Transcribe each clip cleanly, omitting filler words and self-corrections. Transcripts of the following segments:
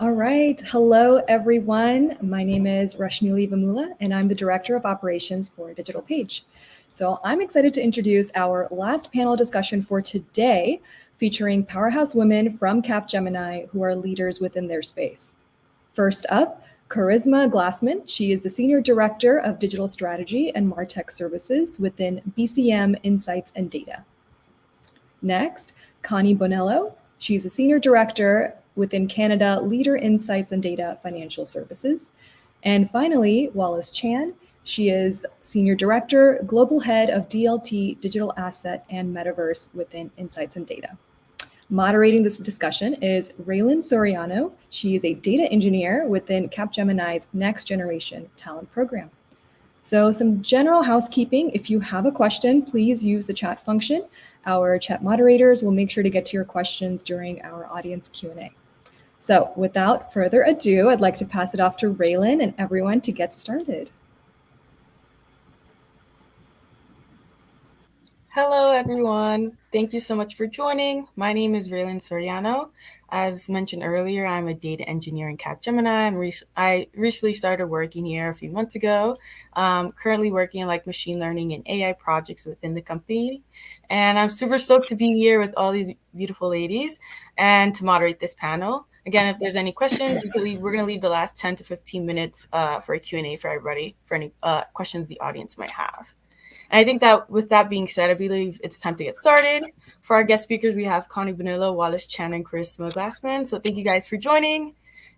All right. Hello, everyone. My name is Rashmili Vamula, and I'm the Director of Operations for Digital Page. So I'm excited to introduce our last panel discussion for today, featuring powerhouse women from Capgemini who are leaders within their space. First up, Charisma Glassman. She is the Senior Director of Digital Strategy and MarTech Services within BCM Insights and Data. Next, Connie Bonello. She's a Senior Director within Canada Leader Insights and Data Financial Services. And finally, Wallis Chan. She is Senior Director, Global Head of DLT Digital Asset and Metaverse within Insights and Data. Moderating this discussion is Raylan Soriano. She is a data engineer within Capgemini's Next Generation Talent Program. So some general housekeeping. If you have a question, please use the chat function. Our chat moderators will make sure to get to your questions during our audience Q&A. So without further ado, I'd like to pass it off to Raylan and everyone to get started. Hello, everyone. Thank you so much for joining. My name is Raylan Soriano. As mentioned earlier, I'm a data engineer in Capgemini. I recently started working here a few months ago. Currently working in machine learning and AI projects within the company. And I'm super stoked to be here with all these beautiful ladies and to moderate this panel. Again, if there's any questions, we're going to leave the last 10 to 15 minutes for a Q&A for everybody, for any questions the audience might have. And I think that with that being said, I believe it's time to get started. For our guest speakers, we have Connie Bonello, Wallis Chan, and Charisma Glassman. So thank you guys for joining.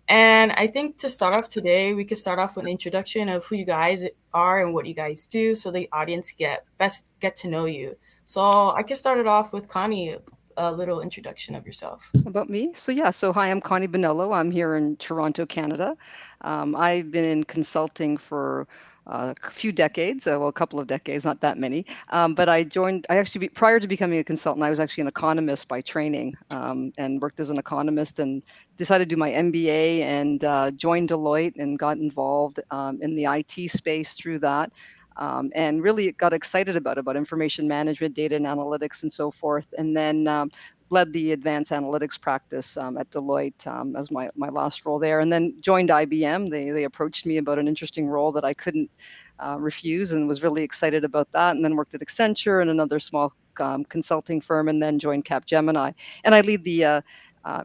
And I think to start off today, we could start off with an introduction of who you guys are and what you guys do so the audience get to know you. So I could start it off with Connie, a little introduction of yourself. About me? So hi, I'm Connie Bonello. I'm here in Toronto, Canada. I've been in consulting for a few decades, well, a couple of decades, not that many. But prior to becoming a consultant, I was actually an economist by training, and worked as an economist and decided to do my MBA and joined Deloitte and got involved in the IT space through that. And really got excited about information management, data and analytics, and so forth. And then led the advanced analytics practice at Deloitte as my last role there, and then joined IBM. They approached me about an interesting role that I couldn't refuse, and was really excited about that. And then worked at Accenture and another small consulting firm, and then joined Capgemini. And I lead the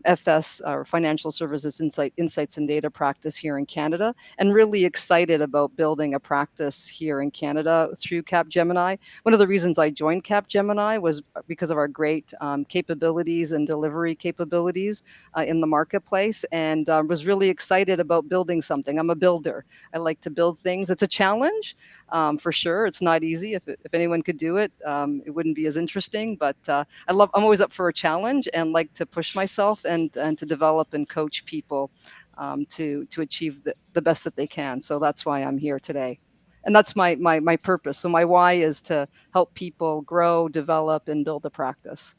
FS, or Financial Services Insights and Data practice here in Canada, and really excited about building a practice here in Canada through Capgemini. One of the reasons I joined Capgemini was because of our great capabilities and delivery capabilities in the marketplace, and was really excited about building something. I'm a builder. I like to build things. It's a challenge, for sure. It's not easy. If anyone could do it, it wouldn't be as interesting. But I'm always up for a challenge and like to push myself and to develop and coach people to achieve the best that they can. So that's why I'm here today. And that's my purpose. So my why is to help people grow, develop, and build a practice.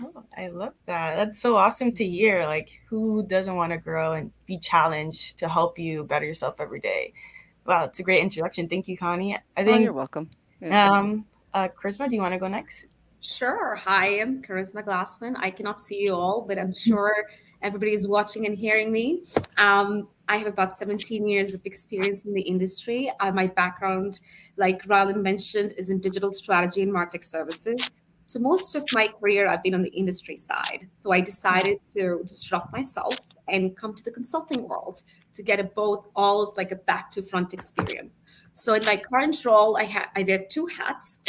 Oh, I love that. That's so awesome to hear. Who doesn't want to grow and be challenged to help you better yourself every day? Wow, it's a great introduction. Thank you, Connie. I Oh, you're think, welcome. Yeah. Charisma, do you want to go next? Sure. Hi, I'm Charisma Glassman. I cannot see you all, but I'm sure everybody is watching and hearing me. I have about 17 years of experience in the industry. My background, like Rylan mentioned, is in digital strategy and MarTech services. So most of my career, I've been on the industry side. So I decided to disrupt myself and come to the consulting world to get all of a back to front experience. So in my current role, I wear two hats.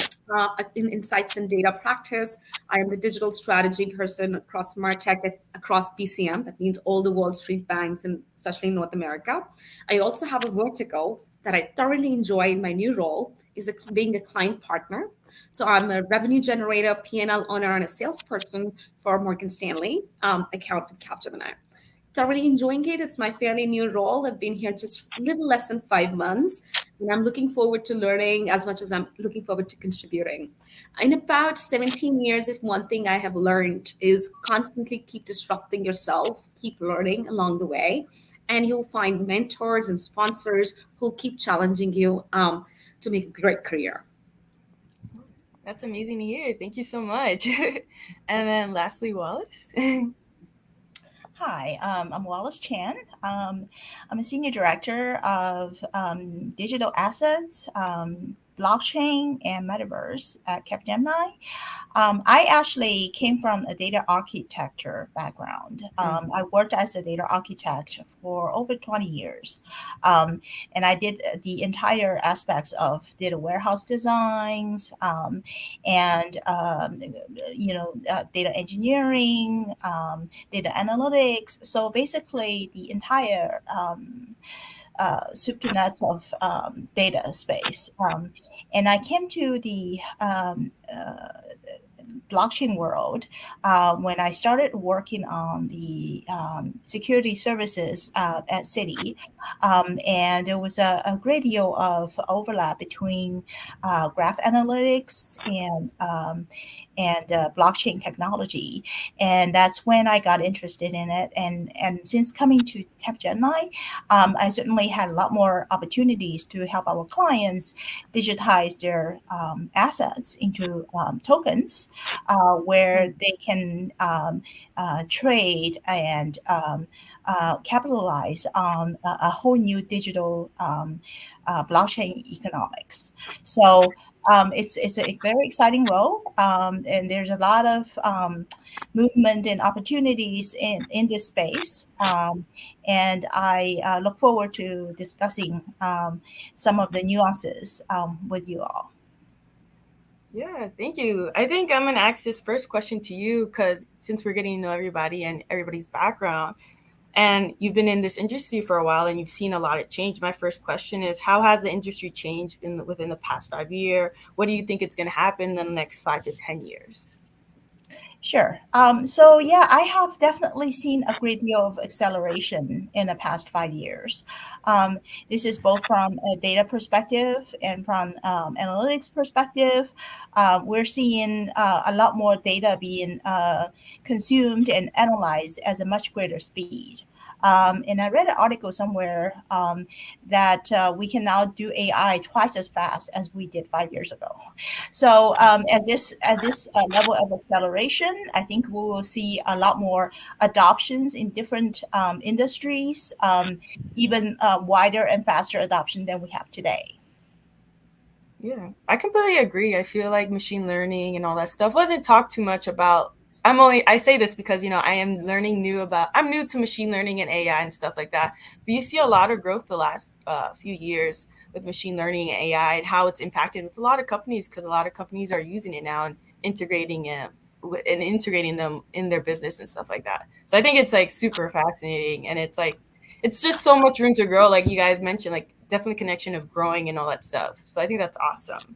In insights and data practice, I am the digital strategy person across MarTech, across BCM. That means all the Wall Street banks, and especially in North America. I also have a vertical that I thoroughly enjoy in my new role, is being a client partner. So I'm a revenue generator, P&L owner, and a salesperson for Morgan Stanley account with Capgemini. Thoroughly enjoying it. It's my fairly new role. I've been here just a little less than 5 months, and I'm looking forward to learning as much as I'm looking forward to contributing. In about 17 years, if one thing I have learned is constantly keep disrupting yourself, keep learning along the way, and you'll find mentors and sponsors who'll keep challenging you to make a great career. That's amazing to hear. Thank you so much. And then lastly, Wallis. Hi, I'm Wallis Chan. I'm a senior director of digital assets, blockchain, and metaverse at Capgemini. I actually came from a data architecture background. I worked as a data architect for over 20 years. And I did the entire aspects of data warehouse designs and, data engineering, data analytics. So basically, the entire soup to nuts of data space. And I came to the blockchain world when I started working on the security services at Citi. And there was a great deal of overlap between graph analytics and blockchain technology. And that's when I got interested in it. And since coming to Capgemini, I certainly had a lot more opportunities to help our clients digitize their assets into tokens where they can trade and capitalize on a whole new digital blockchain economics. So it's a very exciting role, and there's a lot of movement and opportunities in this space. And I look forward to discussing some of the nuances with you all. Yeah, thank you. I think I'm going to ask this first question to you because since we're getting to know everybody and everybody's background, and you've been in this industry for a while and you've seen a lot of change. My first question is, how has the industry changed within the past 5 years? What do you think it's going to happen in the next 5 to 10 years? Sure. So yeah, I have definitely seen a great deal of acceleration in the past 5 years. This is both from a data perspective and from analytics perspective. We're seeing a lot more data being consumed and analyzed at a much greater speed. And I read an article somewhere that we can now do AI twice as fast as we did 5 years ago. So at this level of acceleration, I think we will see a lot more adoptions in different industries, even wider and faster adoption than we have today. Yeah, I completely agree. I feel like machine learning and all that stuff wasn't talked too much about. I say this because, I am I'm new to machine learning and AI and stuff like that. But you see a lot of growth the last few years with machine learning and AI and how it's impacted with a lot of companies because a lot of companies are using it now and integrating them in their business and stuff like that. So I think it's like super fascinating and it's just so much room to grow. Like you guys mentioned, like definitely connection of growing and all that stuff. So I think that's awesome.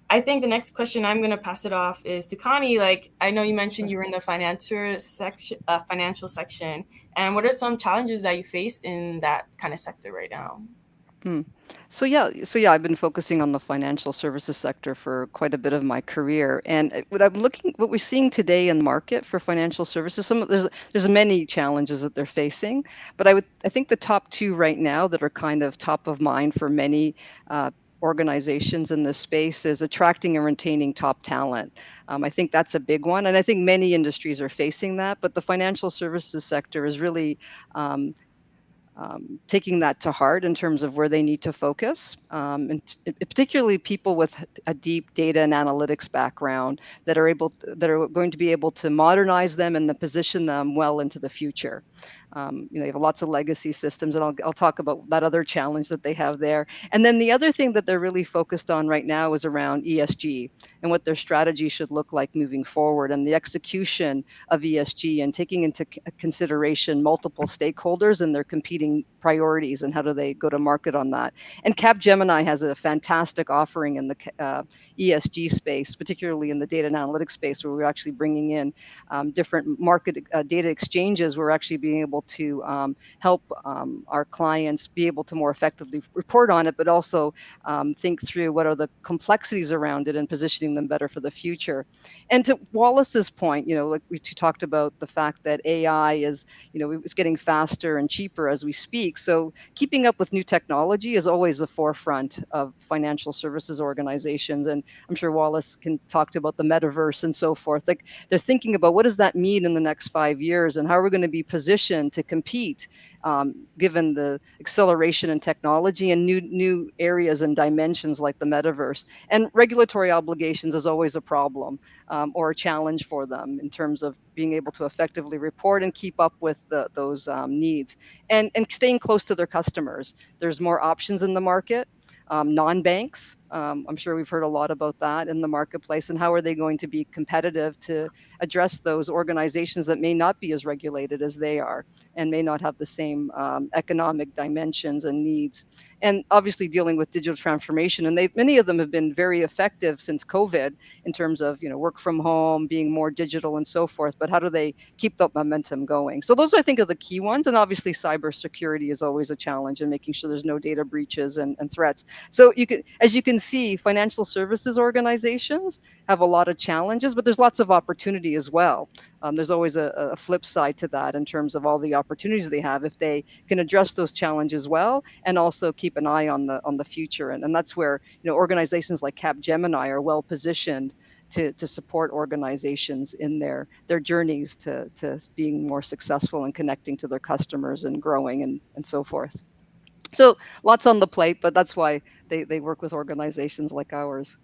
I think the next question I'm going to pass it off is to Connie. Like I know you mentioned you were in the financial section, and what are some challenges that you face in that kind of sector right now? So I've been focusing on the financial services sector for quite a bit of my career, and what we're seeing today in the market for financial services, there's many challenges that they're facing, but I think the top two right now that are kind of top of mind for many organizations in this space is attracting and retaining top talent. I think that's a big one, and I think many industries are facing that, but the financial services sector is really taking that to heart in terms of where they need to focus, particularly people with a deep data and analytics background that are going to be able to modernize them and to position them well into the future. They have lots of legacy systems, and I'll talk about that other challenge that they have there. And then the other thing that they're really focused on right now is around ESG and what their strategy should look like moving forward, and the execution of ESG and taking into consideration multiple stakeholders and their competing priorities and how do they go to market on that. And Capgemini has a fantastic offering in the ESG space, particularly in the data and analytics space, where we're actually bringing in different market data exchanges. We're actually being able able to help our clients be able to more effectively report on it, but also think through what are the complexities around it and positioning them better for the future. And to Wallace's point, like we talked about the fact that AI is, it's getting faster and cheaper as we speak. So keeping up with new technology is always the forefront of financial services organizations. And I'm sure Wallace can talk to about the metaverse and so forth. Like they're thinking about what does that mean in the next 5 years and how are we going to be positioned to compete given the acceleration in technology and new areas and dimensions like the metaverse. And regulatory obligations is always a problem or a challenge for them in terms of being able to effectively report and keep up with those needs and staying close to their customers. There's more options in the market. Non-banks, I'm sure we've heard a lot about that in the marketplace, and how are they going to be competitive to address those organizations that may not be as regulated as they are and may not have the same economic dimensions and needs. And obviously dealing with digital transformation, and many of them have been very effective since COVID in terms of work from home, being more digital and so forth. But how do they keep that momentum going? So those I think are the key ones. And obviously cybersecurity is always a challenge, and making sure there's no data breaches and threats. So as you can see, financial services organizations have a lot of challenges, but there's lots of opportunity as well. There's always a flip side to that in terms of all the opportunities they have if they can address those challenges well and also keep an eye on the future. And that's where organizations like Capgemini are well positioned to support organizations in their journeys to being more successful and connecting to their customers and growing and so forth. So lots on the plate, but that's why they work with organizations like ours.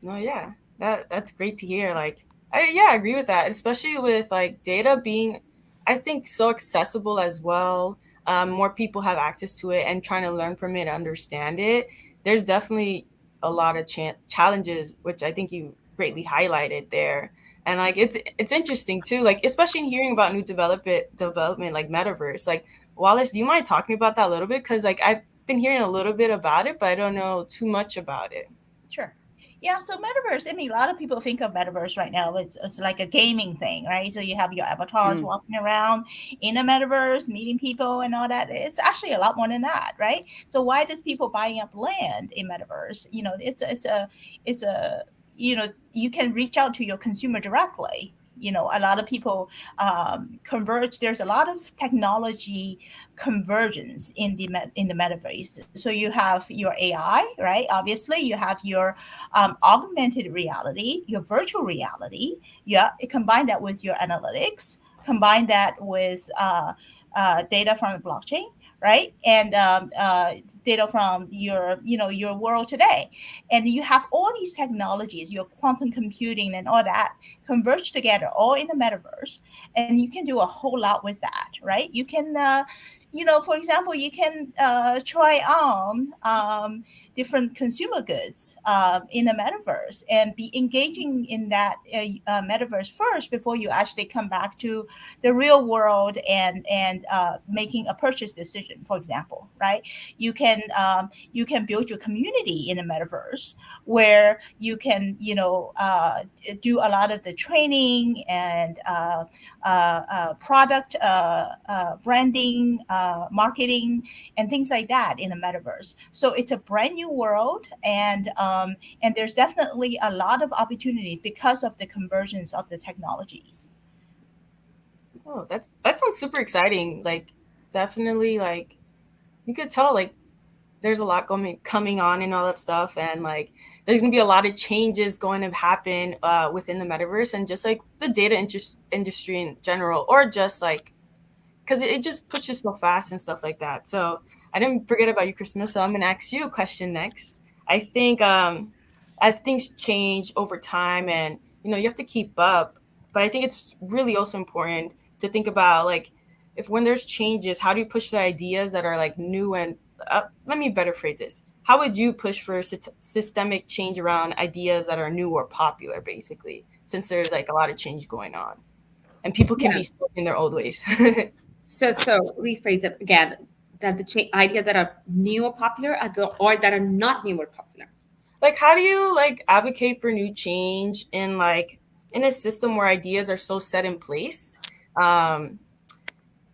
No, yeah, that's great to hear. Like, I agree with that, especially with like data being, I think, so accessible as well. More people have access to it and trying to learn from it, understand it. There's definitely a lot of challenges, which I think you greatly highlighted there. And like it's interesting too, like especially in hearing about new development like metaverse. Like Wallace, do you mind talking about that a little bit? Because like I've been hearing a little bit about it, but I don't know too much about it. Sure. Yeah, so metaverse, I mean, a lot of people think of metaverse right now. It's like a gaming thing, right? So you have your avatars walking around in a metaverse, meeting people and all that. It's actually a lot more than that, right? So why does people buying up land in metaverse? It's a you can reach out to your consumer directly. A lot of people converge. There's a lot of technology convergence in the metaverse. So you have your AI, right? Obviously, you have your augmented reality, your virtual reality. Yeah, combine that with your analytics. Combine that with data from the blockchain, right? And data from your world today. And you have all these technologies, your quantum computing and all that converged together all in the metaverse. And you can do a whole lot with that, right? You can, for example, you can try on different consumer goods in the metaverse and be engaging in that metaverse first before you actually come back to the real world and making a purchase decision, for example, right? You can build your community in the metaverse where you can do a lot of the training and product branding, marketing, and things like that in the metaverse. So it's a brand new world, and there's definitely a lot of opportunity because of the convergence of the technologies. Oh, that sounds super exciting. Like, definitely, like you could tell, like there's a lot coming on and all that stuff, and like there's gonna be a lot of changes going to happen within the metaverse and just like the data industry in general, or just like because it just pushes so fast and stuff like that. So I didn't forget about you, Christmas. So I'm gonna ask you a question next. I think as things change over time, and you have to keep up, but I think it's really also important to think about like if when there's changes, how do you push the ideas that are like new and let me better phrase this. How would you push for systemic change around ideas that are new or popular, basically, since there's like a lot of change going on and people can be stuck in their old ways? So rephrase it again. That the ideas that are new or popular, or that are not new or popular. Like, how do you like advocate for new change in a system where ideas are so set in place,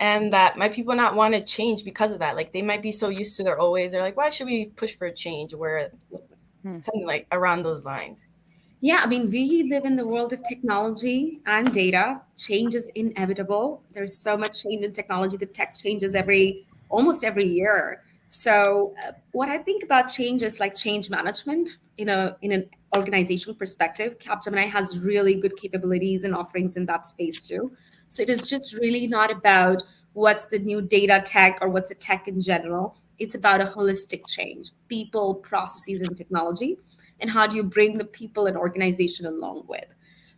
and that my people not want to change because of that. Like they might be so used to their old ways. They're like, why should we push for a change? Where something like around those lines. Yeah, I mean, we live in the world of technology and data. Change is inevitable. There's so much change in technology. The tech changes almost every year. So, what I think about change is like change management in an organizational perspective. Capgemini has really good capabilities and offerings in that space too. So it is just really not about what's the new data tech or what's a tech in general. It's about a holistic change, people, processes, and technology, and how do you bring the people and organization along with.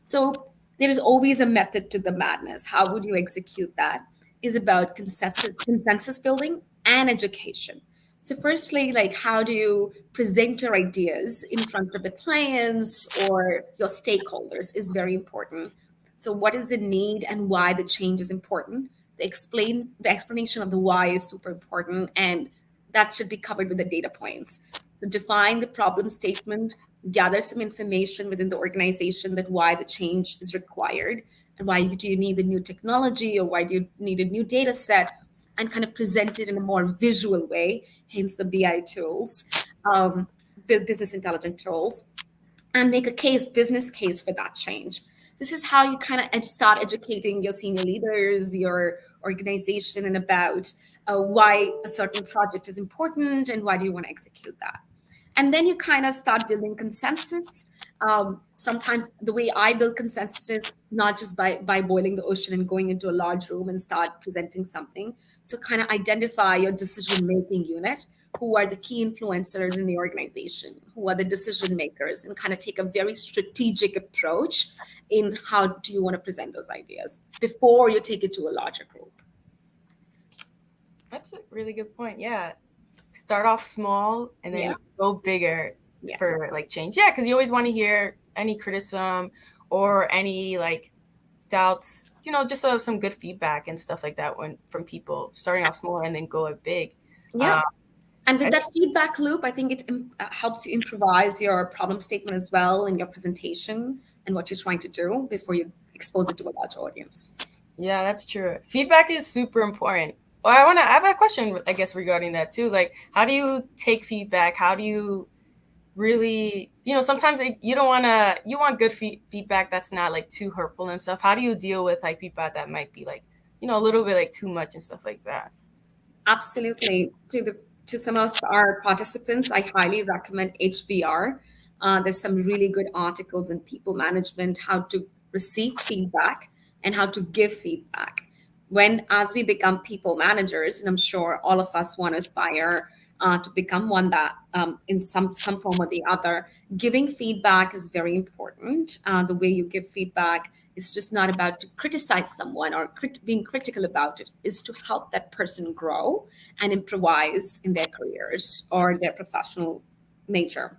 So there is always a method to the madness. How would you execute that? Is about consensus building and education. So firstly, like how do you present your ideas in front of the clients or your stakeholders is very important. So what is the need and why the change is important? The explanation of the why is super important, and that should be covered with the data points. So define the problem statement, gather some information within the organization that why the change is required and why do you need the new technology or why do you need a new data set, and kind of present it in a more visual way, hence the BI tools, the business intelligence tools, and make a business case for that change. This is how you kind of start educating your senior leaders, your organization, and about why a certain project is important and why do you want to execute that. And then you kind of start building consensus. Sometimes the way I build consensus is not just by boiling the ocean and going into a large room and start presenting something. So kind of identify your decision making unit, who are the key influencers in the organization, who are the decision makers, and kind of take a very strategic approach in how do you want to present those ideas before you take it to a larger group. That's a really good point. Yeah. Start off small and then go bigger for like change. Yeah, because you always want to hear any criticism or any like doubts, just some good feedback and stuff like that from people starting off small and then go big. Yeah. And with that feedback loop, I think it helps you improvise your problem statement as well in your presentation and what you're trying to do before you expose it to a large audience. Yeah, that's true. Feedback is super important. Well, I have a question, I guess, regarding that too. Like, how do you take feedback? How do you really, sometimes you want good feedback that's not like too hurtful and stuff. How do you deal with like feedback that might be like, a little bit like too much and stuff like that? Absolutely. To some of our participants, I highly recommend HBR. There's some really good articles in people management, how to receive feedback and how to give feedback. As we become people managers, and I'm sure all of us want to aspire to become one that in some form or the other, giving feedback is very important. The way you give feedback is just not about to criticize someone or being critical about it, is to help that person grow and improvise in their careers or their professional nature.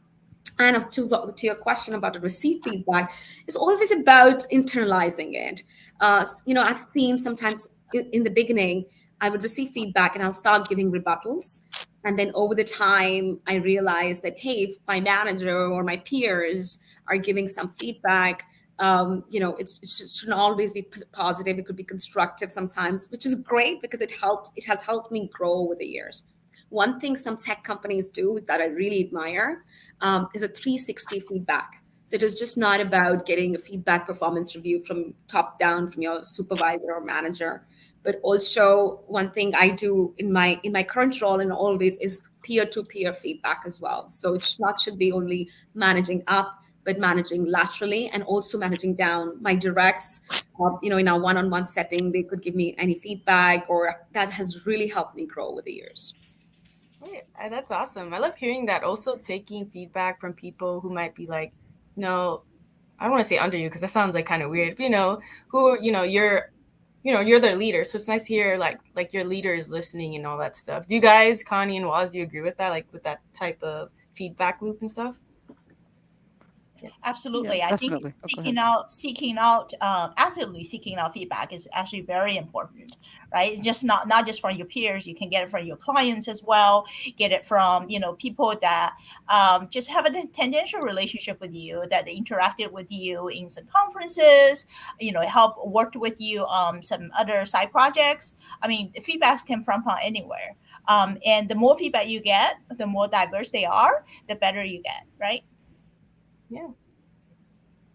And to your question about the received feedback, is always about internalizing it. I've seen sometimes in the beginning, I would receive feedback and I'll start giving rebuttals. And then over the time, I realized that, hey, if my manager or my peers are giving some feedback, it just shouldn't always be positive. It could be constructive sometimes, which is great because it has helped me grow over the years. One thing some tech companies do that I really admire is a 360 feedback. So it is just not about getting a feedback performance review from top down from your supervisor or manager, but also one thing I do in my current role and always is peer-to-peer feedback as well. So it should be only managing up, but managing laterally and also managing down. My directs, in our one-on-one setting, they could give me any feedback, or that has really helped me grow over the years. Great. That's awesome. I love hearing that. Also taking feedback from people who might be like, I don't want to say under you because that sounds like kind of weird, but, who, you're their leader. So it's nice to hear like your leaders listening and all that stuff. Do you guys, Connie and Wallis, do you agree with that? Like with that type of feedback loop and stuff? Absolutely. Yeah, I think definitely. Oh, go ahead. actively seeking out feedback is actually very important, right? It's just not just from your peers. You can get it from your clients as well. Get it from people that just have a tangential relationship with you, that they interacted with you in some conferences, help worked with you on some other side projects. I mean, the feedbacks can come from anywhere. And the more feedback you get, the more diverse they are, the better you get, right? Yeah.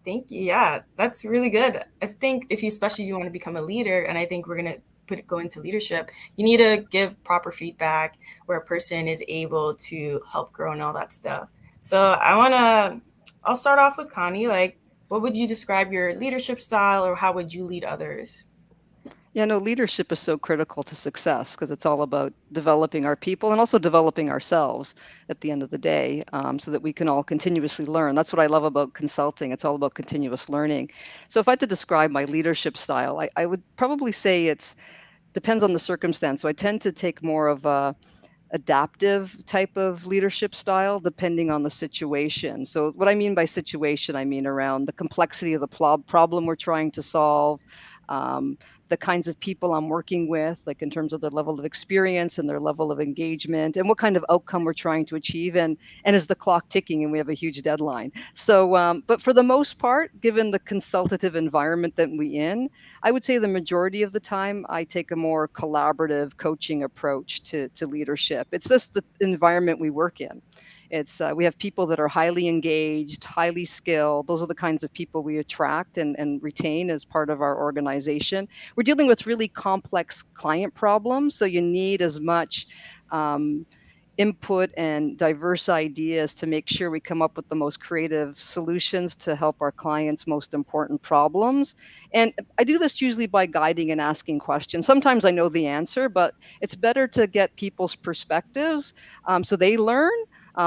Thank you. Yeah, that's really good. I think if you, especially you want to become a leader, and I think we're gonna go into leadership, you need to give proper feedback where a person is able to help grow and all that stuff. So I'll start off with Connie. Like, what would you describe your leadership style, or how would you lead others? Yeah, no, leadership is so critical to success because it's all about developing our people and also developing ourselves at the end of the day, so that we can all continuously learn. That's what I love about consulting. It's all about continuous learning. So if I had to describe my leadership style, I would probably say it's depends on the circumstance. So I tend to take more of a adaptive type of leadership style depending on the situation. So, what I mean by situation, I mean around the complexity of the problem we're trying to solve, um, the kinds of people I'm working with, like in terms of their level of experience and their level of engagement, and what kind of outcome we're trying to achieve. And is the clock ticking and we have a huge deadline? So, but for the most part, given the consultative environment that we in, I would say the majority of the time I take a more collaborative coaching approach to leadership. It's just the environment we work in. It's we have people that are highly engaged, highly skilled. Those are the kinds of people we attract and retain as part of our organization. We're dealing with really complex client problems, so you need as much um, input and diverse ideas to make sure we come up with the most creative solutions to help our clients' most important problems. And I do this usually by guiding and asking questions. Sometimes I know the answer, but it's better to get people's perspectives, so they learn.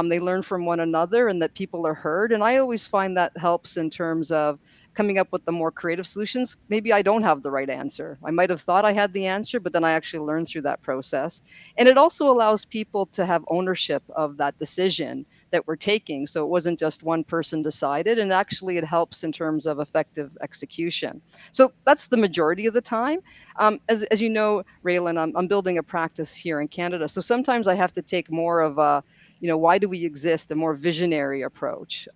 They learn from one another and that people are heard. And I always find that helps in terms of coming up with the more creative solutions. Maybe I don't have the right answer. I might have thought I had the answer, but then I actually learned through that process. And it also allows people to have ownership of that decision that we're taking. So it wasn't just one person decided, and actually it helps in terms of effective execution. So that's the majority of the time. As you know, Raylan, I'm building a practice here in Canada. So sometimes I have to take more of a, why do we exist? A more visionary approach.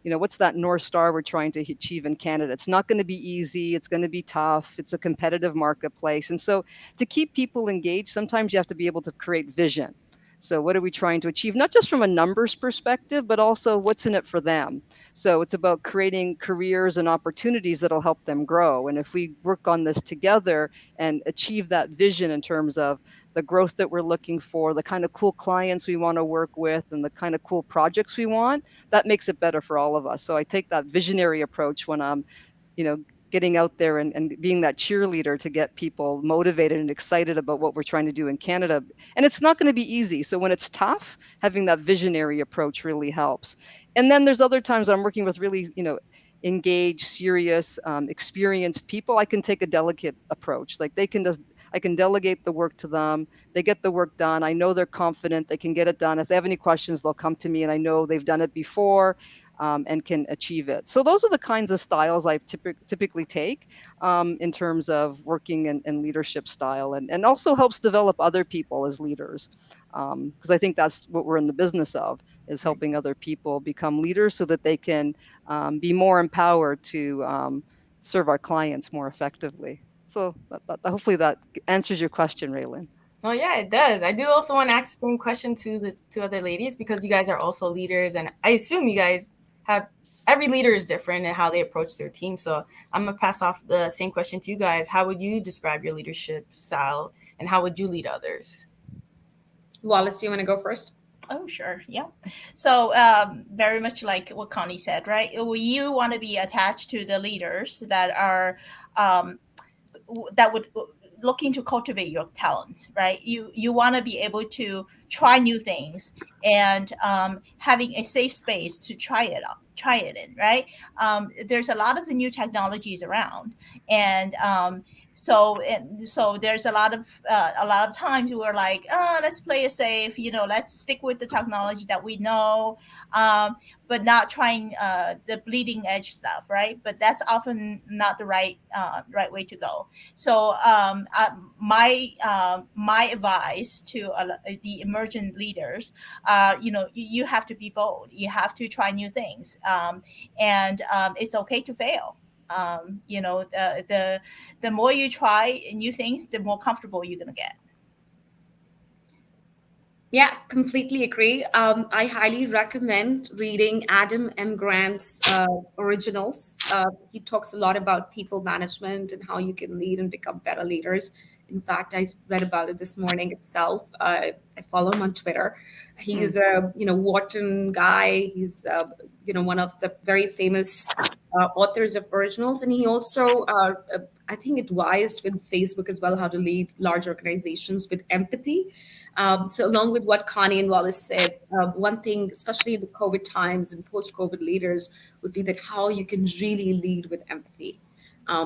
What's that North Star we're trying to achieve in Canada? It's not going to be easy. It's going to be tough. It's a competitive marketplace. And so to keep people engaged, sometimes you have to be able to create vision. So, what are we trying to achieve? Not just from a numbers perspective, but also what's in it for them. So, it's about creating careers and opportunities that'll help them grow. And if we work on this together and achieve that vision in terms of the growth that we're looking for, the kind of cool clients we want to work with, and the kind of cool projects we want, that makes it better for all of us. So, I take that visionary approach when I'm you know, getting out there and being that cheerleader to get people motivated and excited about what we're trying to do in Canada. And it's not going to be easy. So when it's tough, having that visionary approach really helps. And then there's other times I'm working with really, engaged, serious, experienced people. I can take a delicate approach. Like I can delegate the work to them. They get the work done. I know they're confident. They can get it done. If they have any questions, they'll come to me, and I know they've done it before, and can achieve it. So those are the kinds of styles I typically take, in terms of working and leadership style, and also helps develop other people as leaders, because I think that's what we're in the business of, is Right. helping other people become leaders so that they can be more empowered to serve our clients more effectively. So hopefully that answers your question, Raylan. Oh yeah, it does. I do also want to ask the same question to the two other ladies, because you guys are also leaders, and I assume you guys have, every leader is different in how they approach their team. So I'm gonna pass off the same question to you guys. How would you describe your leadership style, and how would you lead others? Wallace, do you want to go first? Oh, sure. Yeah. So, very much like what Connie said, right? You want to be attached to the leaders that are um, that would looking to cultivate your talent, right? You want to be able to try new things and having a safe space to try it in, right? There's a lot of the new technologies around, and so there's a lot of times we're like, oh, let's play it safe, let's stick with the technology that we know. but not trying the bleeding edge stuff, right? But that's often not the right way to go. So my advice to the emergent leaders, you have to be bold. You have to try new things, and it's okay to fail. The more you try new things, the more comfortable you're gonna get. Yeah, completely agree. I highly recommend reading Adam M. Grant's originals. He talks a lot about people management and how you can lead and become better leaders. In fact, I read about it this morning itself. I follow him on Twitter. He is a Wharton guy. He's one of the very famous authors of originals, and he also I think advised with Facebook as well how to lead large organizations with empathy. So along with what Connie and Wallis said, one thing, especially in the COVID times and post-COVID leaders, would be that how you can really lead with empathy.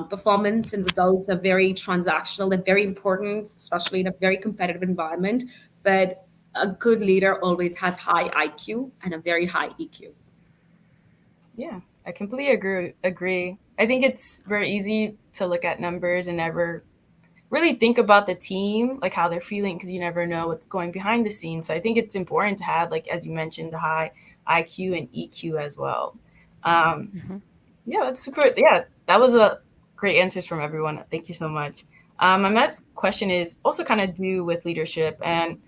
Performance and results are very transactional. They're very important, especially in a very competitive environment. But a good leader always has high IQ and a very high EQ. Yeah, I completely agree. I think it's very easy to look at numbers and never really think about the team, like how they're feeling, because you never know what's going behind the scenes. So I think it's important to have, like, as you mentioned, the high IQ and EQ as well. Yeah, that's super. Yeah, that was a great answers from everyone. Thank you so much. My next question is also kind of do with leadership, and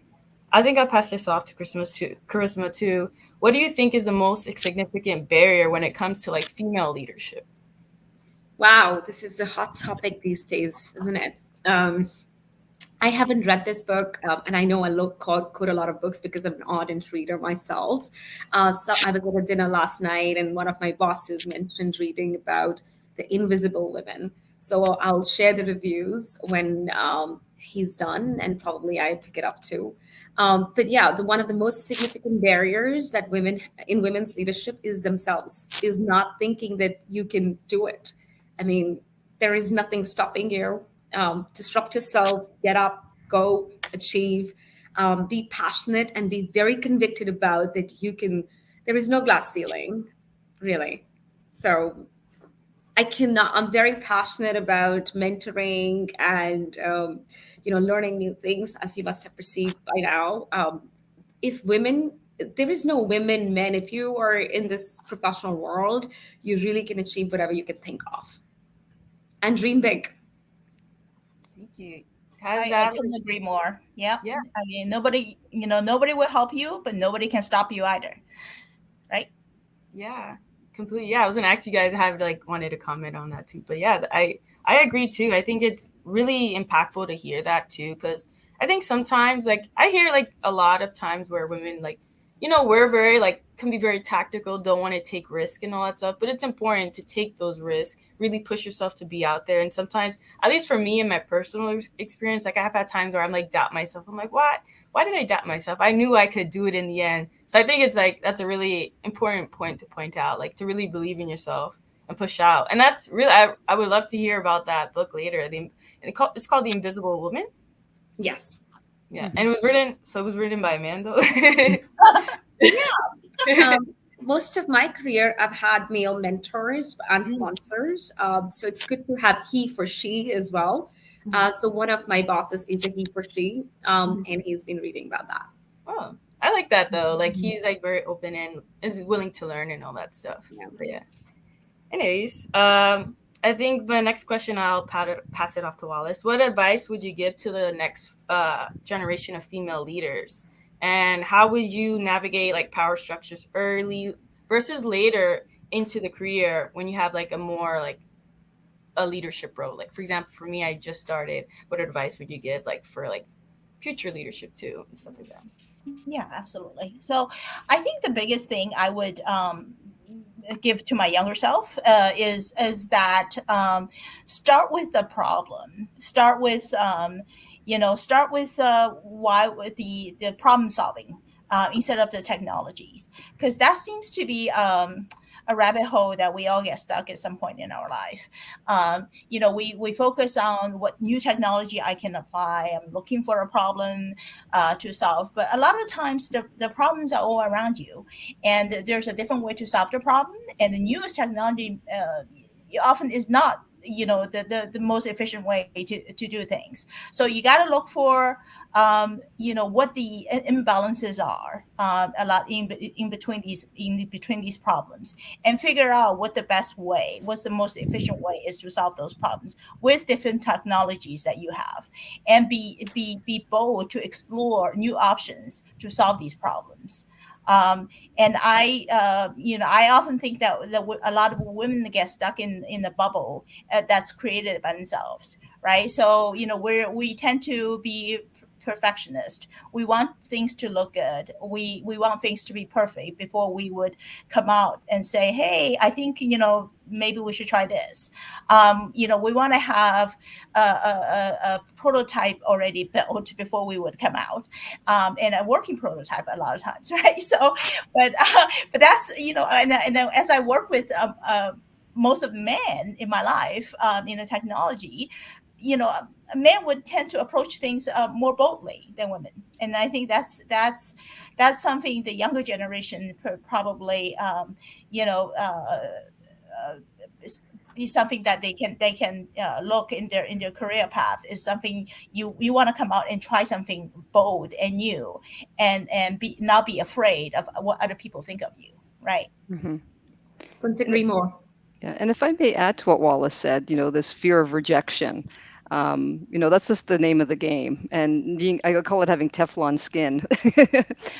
I think I'll pass this off to Charisma too. What do you think is the most significant barrier when it comes to like female leadership? Wow, this is a hot topic these days, isn't it? I haven't read this book, and I know I quote a lot of books because I'm an ardent reader myself. So I was at a dinner last night, and one of my bosses mentioned reading about the Invisible Women. So I'll share the reviews when he's done, and probably I pick it up too. But yeah, one of the most significant barriers that women in women's leadership is themselves, is not thinking that you can do it. I mean, there is nothing stopping you. Disrupt yourself, get up, go, achieve, be passionate, and be very convicted about that you can. There is no glass ceiling, really. So I'm very passionate about mentoring and, learning new things, as you must have perceived by now. If women, there is no women, men. If you are in this professional world, you really can achieve whatever you can think of and dream big. Thank you. I couldn't agree more. Yeah. Yeah. I mean, nobody will help you, but nobody can stop you either. Right? Yeah, completely. Yeah, I was gonna ask you guys, have like wanted to comment on that too. But yeah, I agree too. I think it's really impactful to hear that too, because I think sometimes like I hear like a lot of times where women like, we're very like can be very tactical, don't want to take risk and all that stuff. But it's important to take those risks, really push yourself to be out there. And sometimes, at least for me in my personal experience, like I have had times where I'm like doubt myself. I'm like, what? Why did I doubt myself? I knew I could do it in the end. So I think it's like that's a really important point to point out, like to really believe in yourself and push out. And that's really I would love to hear about that book later. It's called The Invisible Woman. Yes. Yeah, and it was written by Amanda. Yeah. Most of my career, I've had male mentors and sponsors. So it's good to have he for she as well. So one of my bosses is a he for she, and he's been reading about that. Oh, I like that though. Like he's like very open and is willing to learn and all that stuff. Yeah. But yeah. Anyways, I think my next question, I'll pass it off to Wallis. What advice would you give to the next generation of female leaders? And how would you navigate like power structures early versus later into the career when you have like a more like a leadership role? Like, for example, for me, I just started. What advice would you give like for like future leadership too and stuff like that? Yeah, absolutely. So I think the biggest thing I would give to my younger self is that start with the problem. Start with why with the problem solving instead of the technologies, because that seems to be a rabbit hole that we all get stuck at some point in our life. We focus on what new technology I can apply. I'm looking for a problem to solve, but a lot of times the problems are all around you, and there's a different way to solve the problem. And the newest technology often is not the most efficient way to do things. So you got to look for what the imbalances are a lot in between these problems, and figure out what's the most efficient way is to solve those problems with different technologies that you have, and be bold to explore new options to solve these problems. And I often think that a lot of women get stuck in a bubble that's created by themselves, right? So we tend to be perfectionist. We want things to look good. We want things to be perfect before we would come out and say, hey, I think maybe we should try this. We want to have a prototype already built before we would come out, and a working prototype a lot of times, right? So, but that's and as I work with most of the men in my life in the technology, men would tend to approach things more boldly than women, and I think that's something the younger generation probably be something that they can look in their career path, is something you want to come out and try something bold and new, and not be afraid of what other people think of you, right? Hmm. Couldn't agree more. Yeah, and if I may add to what Wallace said, this fear of rejection, that's just the name of the game. And I call it having Teflon skin,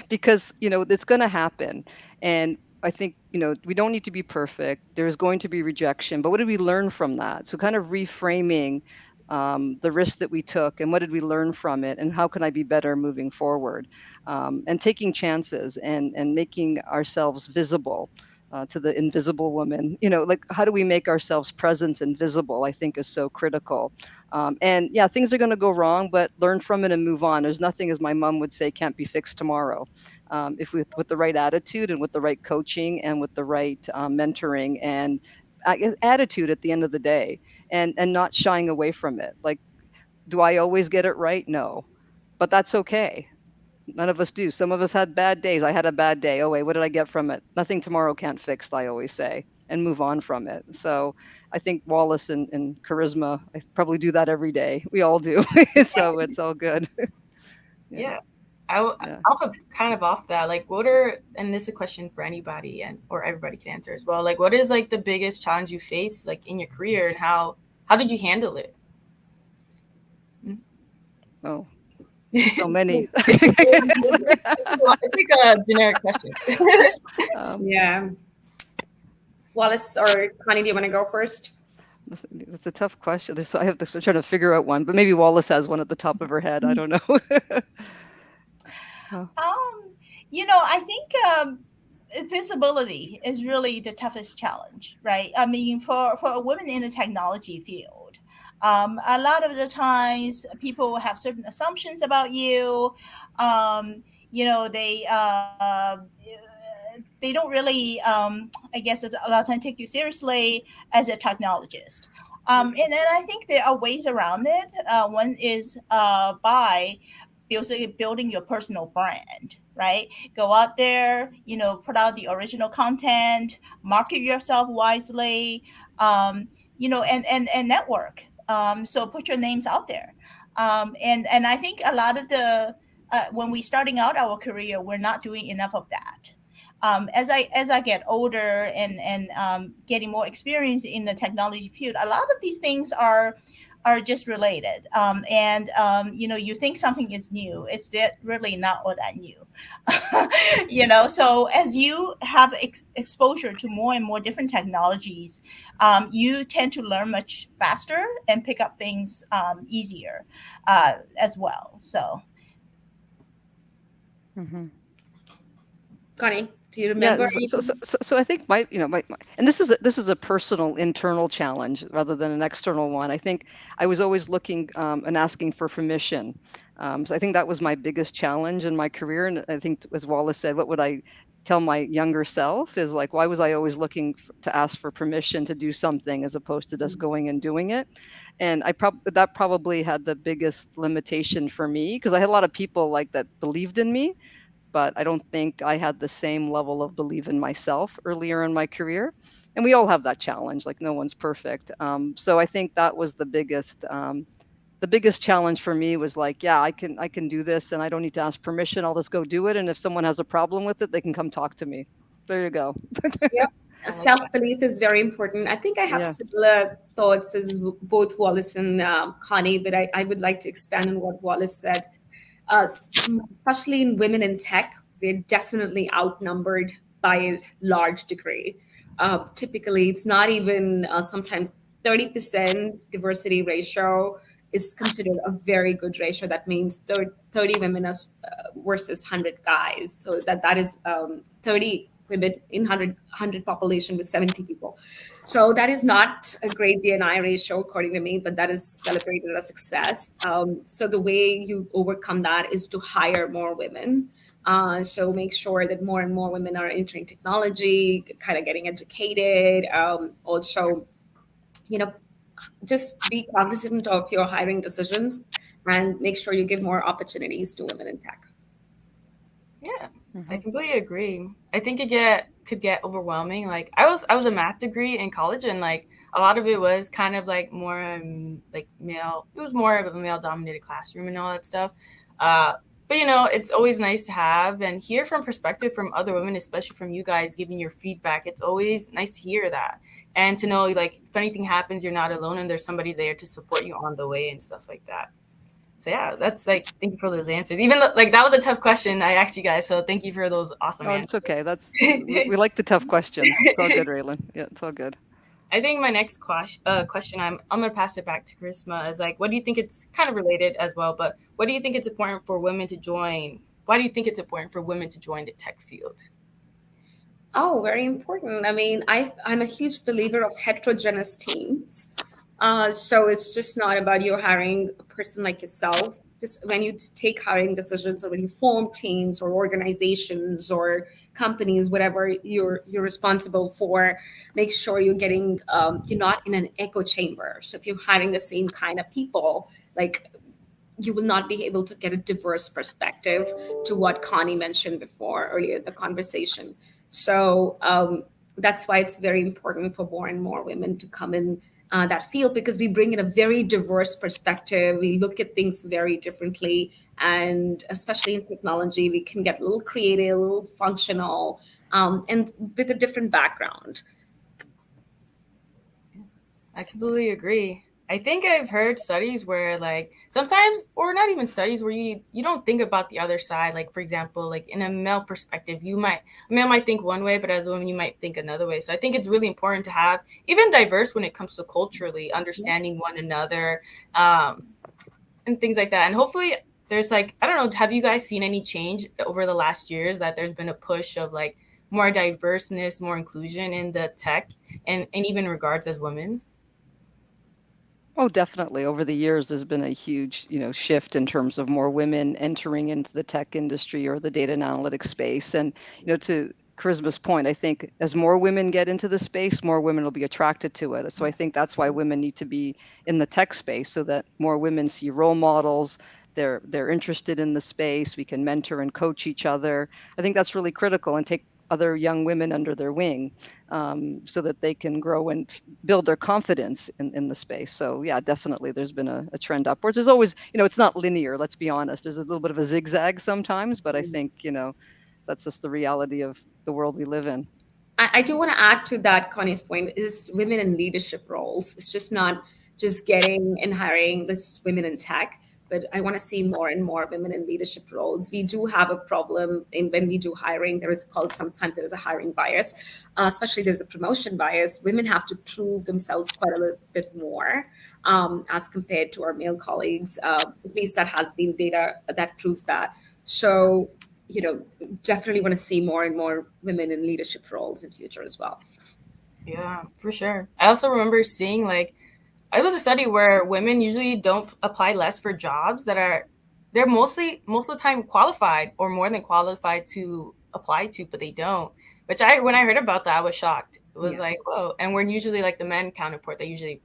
because, it's going to happen. And I think, we don't need to be perfect. There's going to be rejection, but what did we learn from that? So kind of reframing the risk that we took, and what did we learn from it, and how can I be better moving forward, and taking chances, and making ourselves visible to the invisible woman. Like, how do we make ourselves present and visible, I think is so critical. And yeah, things are going to go wrong, but learn from it and move on. There's nothing, as my mom would say, can't be fixed tomorrow. If with the right attitude, and with the right coaching, and with the right mentoring, and attitude at the end of the day, and not shying away from it. Like, do I always get it right? No, but that's okay. None of us do. Some of us had bad days. I had a bad day. Oh, wait, what did I get from it? Nothing tomorrow can't fix, I always say, and move on from it. So I think Wallace and Charisma, I probably do that every day. We all do. So it's all good. Yeah. Yeah. I'll go kind of off that. Like, and this is a question for anybody or everybody can answer as well. Like, what is like the biggest challenge you face like in your career, and how did you handle it? Oh, so many. It's like a generic question. Yeah. Wallace or Connie, do you want to go first? That's a tough question. So I have to try to figure out one, but maybe Wallace has one at the top of her head. I don't know. I think visibility is really the toughest challenge, right? I mean, for a woman in the technology field, a lot of the times people have certain assumptions about you. They don't really, I guess, a lot of times take you seriously as a technologist. And then I think there are ways around it. One is by building your personal brand, right? Go out there, put out the original content, market yourself wisely, and network. So put your names out there. And I think a lot of when we starting out our career, we're not doing enough of that. As I get older and getting more experience in the technology field, a lot of these things are just related. You think something is new, it's really not all that new. So as you have exposure to more and more different technologies, you tend to learn much faster and pick up things easier as well. So. Mm-hmm. Connie, do you remember? Yeah, so I think my and this is a personal internal challenge rather than an external one. I think I was always looking and asking for permission. So I think that was my biggest challenge in my career. And I think, as Wallace said, what would I tell my younger self is like, why was I always looking to ask for permission to do something as opposed to just going and doing it? And that probably had the biggest limitation for me, because I had a lot of people like that believed in me, but I don't think I had the same level of belief in myself earlier in my career. And we all have that challenge, like no one's perfect. So I think that was the biggest challenge for me was like, yeah, I can do this and I don't need to ask permission. I'll just go do it. And if someone has a problem with it, they can come talk to me. There you go. Yep. I like that. Self-belief is very important. I think I have Yeah. similar thoughts as both Wallis and Connie, but I would like to expand on what Wallis said. Especially in women in tech, we're definitely outnumbered by a large degree. Typically, it's not even sometimes 30% diversity ratio is considered a very good ratio. That means 30 women versus 100 guys. So that is 30 women in 100 population with 70 people. So that is not a great D&I ratio, according to me, but that is celebrated as success. So the way you overcome that is to hire more women. So make sure that more and more women are entering technology, kind of getting educated. Also, you know, just be cognizant of your hiring decisions and make sure you give more opportunities to women in tech. Yeah, I Mhm. completely agree. I think could get overwhelming. Like I was a math degree in college, and like a lot of it was kind of like more like male. It was more of a male dominated classroom and all that stuff. But it's always nice to have and hear from perspective from other women, especially from you guys giving your feedback. It's always nice to hear that and to know like if anything happens, you're not alone and there's somebody there to support you on the way and stuff like that. So yeah, that's like thank you for those answers. Even though like that was a tough question I asked you guys, so thank you for those awesome Oh, it's answers. okay. We like the tough questions. It's all good, Raylan. Yeah, it's all good. I think my next question I'm gonna pass it back to Charisma is like, what do you think it's kind of related as well, but what do you think it's important for women to join? Why do you think it's important for women to join the tech field? Oh, very important. I mean, I'm a huge believer of heterogeneous teams. So it's just not about you hiring a person like yourself. Just when you take hiring decisions or when you form teams or organizations or companies, whatever you're responsible for, make sure you're not in an echo chamber. So if you're hiring the same kind of people, like you will not be able to get a diverse perspective to what Connie mentioned before earlier in the conversation. So that's why it's very important for more and more women to come in that field because we bring in a very diverse perspective. We look at things very differently. And especially in technology, we can get a little creative, a little functional, and with a different background. I completely agree. I think I've heard studies where like sometimes or not even studies where you don't think about the other side. Like for example, like in a male perspective, a male might think one way, but as a woman you might think another way. So I think it's really important to have even diverse when it comes to culturally understanding one another, and things like that. And hopefully there's like, I don't know, have you guys seen any change over the last years that there's been a push of like more diverseness, more inclusion in the tech and even regards as women? Oh, definitely. Over the years, there's been a huge, shift in terms of more women entering into the tech industry or the data and analytics space. And, to Charisma's point, I think as more women get into the space, more women will be attracted to it. So I think that's why women need to be in the tech space so that more women see role models. They're interested in the space. We can mentor and coach each other. I think that's really critical and take other young women under their wing, so that they can grow and build their confidence in the space. So yeah, definitely there's been a trend upwards. There's always, it's not linear, let's be honest. There's a little bit of a zigzag sometimes, but I think, that's just the reality of the world we live in. I do want to add to that Connie's point is women in leadership roles. It's just not just getting and hiring this women in tech, but I want to see more and more women in leadership roles. We do have a problem in when we do hiring. Sometimes there is a hiring bias, especially there's a promotion bias. Women have to prove themselves quite a little bit more as compared to our male colleagues. At least that has been data that proves that. So definitely want to see more and more women in leadership roles in future as well. Yeah, for sure. I also remember seeing like it was a study where women usually don't apply less for jobs that are they're most of the time qualified or more than qualified to apply to, but they don't. Which when I heard about that, I was shocked. It was like, whoa. And when usually like the men counterpart, they usually